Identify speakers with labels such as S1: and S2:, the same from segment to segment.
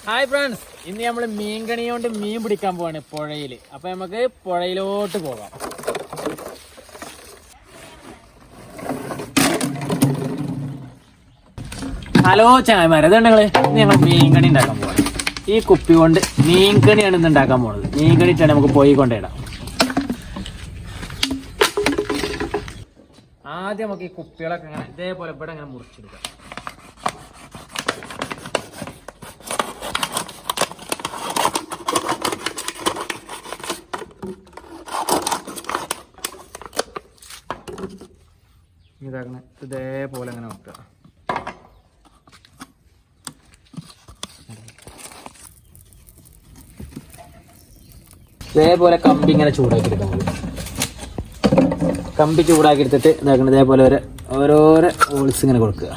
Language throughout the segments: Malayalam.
S1: ഹായ് ഫ്രണ്ട്സ്, ഇന്ന് നമ്മൾ മീൻ കണി കൊണ്ട് മീൻ പിടിക്കാൻ പോവാണ് പുഴയിൽ. അപ്പൊ നമുക്ക് പുഴയിലോട്ട് പോകാം. ഹലോ ചായമാരെ, അതുകൊണ്ടെങ്കിൽ ഞങ്ങൾ മീൻ കണി ഉണ്ടാക്കാൻ പോവാണ്. ഈ കുപ്പി കൊണ്ട് മീൻ കണിയാണ് ഇന്ന് ഉണ്ടാക്കാൻ പോണത്. മീൻ കണിട്ടാണ് നമുക്ക് പോയി കൊണ്ടിടാം. ആദ്യം നമുക്ക് ഈ കുപ്പികളൊക്കെ ഇങ്ങനെ ഇതേപോലെ ഇവിടെ ഇങ്ങനെ മുറിച്ചെടുക്കാം. ഇതാക്കണം, ഇതേപോലെ അങ്ങനെ വെക്കുക. ഇതേപോലെ കമ്പി ഇങ്ങനെ ചൂടാക്കി എടുക്കാം. കമ്പി ചൂടാക്കി എടുത്തിട്ട് ഇതാക്കണം, ഇതേപോലെ ഓരോരോ ഹോൾസ് ഇങ്ങനെ കൊടുക്കുക.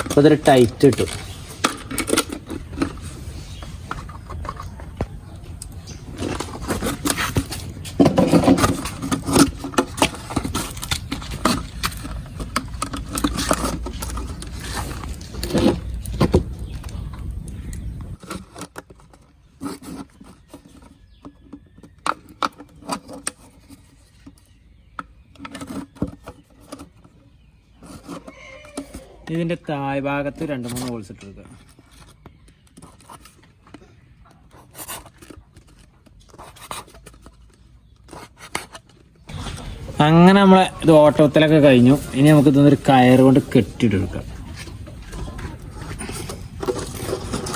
S1: അപ്പോൾ ഇതൊരു ടൈറ്റ് ഇട്ടു. ഇതിൻ്റെ താഴ്ഭാഗത്ത് 2-3 ഹോൾസ് ഇട്ടെടുക്കുക. അങ്ങനെ നമ്മളെ ഇത് ഓട്ടത്തിലൊക്കെ കഴിഞ്ഞു. ഇനി നമുക്ക് ഇതൊന്നൊരു കയറ് കൊണ്ട് കെട്ടിയിട്ടെടുക്കാം.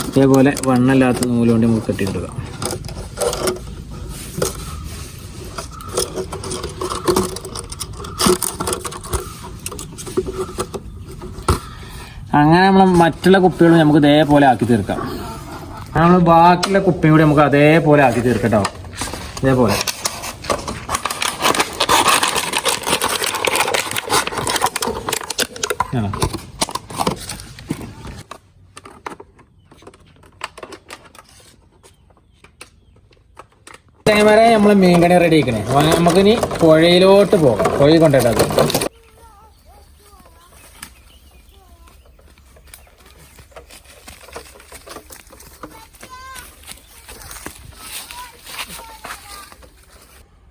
S1: ഇതേപോലെ വണ്ണല്ലാത്ത നൂല് കൊണ്ട് നമുക്ക് കെട്ടിയിട്ടെടുക്കാം. അങ്ങനെ നമ്മൾ മറ്റുള്ള കുപ്പികളും നമുക്ക് ഇതേപോലെ ആക്കി തീർക്കാം. നമ്മൾ ബാക്കിയുള്ള കുപ്പിയും കൂടി നമുക്ക് അതേപോലെ ആക്കി തീർക്കട്ടോ. ഇതേപോലെ നമ്മളെ മീൻ കണി റെഡി ആക്കണേ. നമുക്കിനി പുഴയിലോട്ട് പോകാം. പുഴയിൽ കൊണ്ടിട്ടത്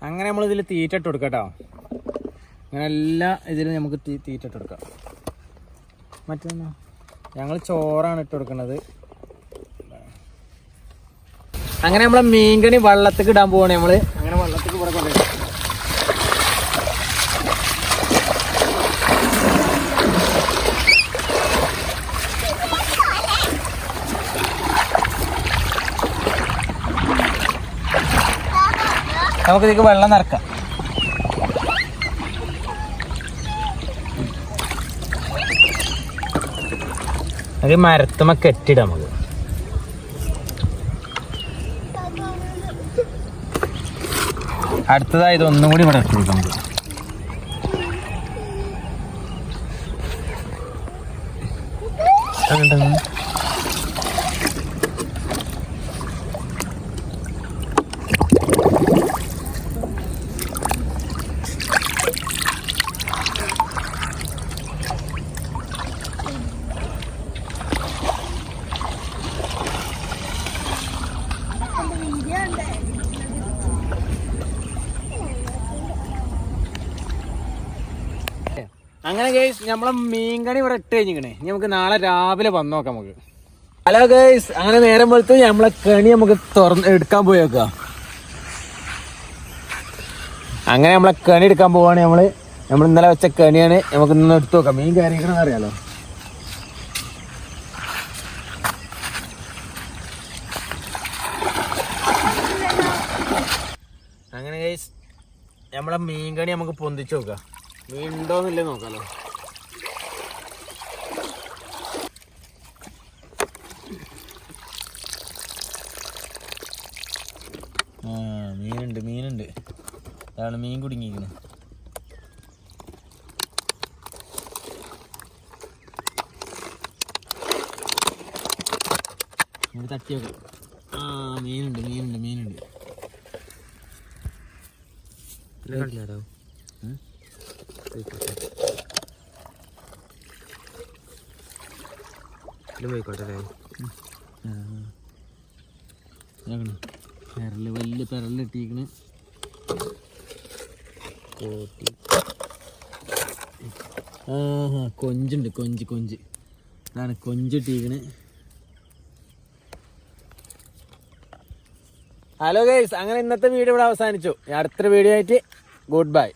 S1: അങ്ങനെ നമ്മളിതിൽ തീറ്റ ഇട്ട് കൊടുക്കാം കേട്ടോ. അങ്ങനെ എല്ലാ ഇതിലും നമുക്ക് തീറ്റ ഇട്ട് കൊടുക്കാം. മറ്റൊന്ന് ഞങ്ങൾ ചോറാണ് ഇട്ട് കൊടുക്കുന്നത്. അങ്ങനെ നമ്മളെ മീൻകണി വള്ളത്തേക്ക് ഇടാൻ പോവാണ് നമ്മള്. അങ്ങനെ വള്ളത്തേക്ക് ഇവിടെ കൊണ്ടുപോയി നമുക്കിതിലേക്ക് വെള്ളം നിറക്കാം. അത് മരത്തുമ്മ കെട്ടിടാം നമുക്ക്. അടുത്തതായി ഇതൊന്നും കൂടി ഇവിടെ ഇട്ട് കൊടുക്കാം നമുക്ക്. അങ്ങനെ ഗൈസ്, നമ്മളെ മീൻകണി ഇവിടെ ഇട്ട് കഴിഞ്ഞിക്കണേ. ഇനി നമുക്ക് നാളെ രാവിലെ വന്ന് നോക്കാം നമുക്ക്. ഹലോ ഗൈസ്, അങ്ങനെ നേരം വെളുത്ത് നമ്മളെ കണി നമുക്ക് എടുക്കാൻ പോയി നോക്കാം. അങ്ങനെ നമ്മളെ കണി എടുക്കാൻ പോവാണ്. നമ്മൾ ഇന്നലെ വെച്ച കണിയാണ്. നമുക്ക് ഇന്ന് എടുത്തു നോക്കാം. മീൻ കയറിക്കണമെന്ന് അറിയാലോ. അങ്ങനെ ഗൈസ്, നമ്മളെ മീൻകണി നമുക്ക് പൊന്തിച്ച് നോക്കാം. മീൻ ഉണ്ടോന്നില്ലേ നോക്കാലോ. മീനുണ്ട്. അതാണ് മീൻ കുടുങ്ങിയിരിക്കുന്നത്. നമുക്ക് തട്ടി നോക്കാം. മീനുണ്ട്. പോയിക്കോട്ടെ. പെരല് വലിയ പെരലിട്ടിരിക്കണ്. കൊഞ്ചുണ്ട്, കൊഞ്ച് ഇതാണ് കൊഞ്ചിട്ടിരിക്കണ്. ഹലോ ഗൈസ്, അങ്ങനെ ഇന്നത്തെ വീഡിയോ ഇവിടെ അവസാനിച്ചു. അടുത്തൊരു വീഡിയോ ആയിട്ട് ഗുഡ് ബൈ.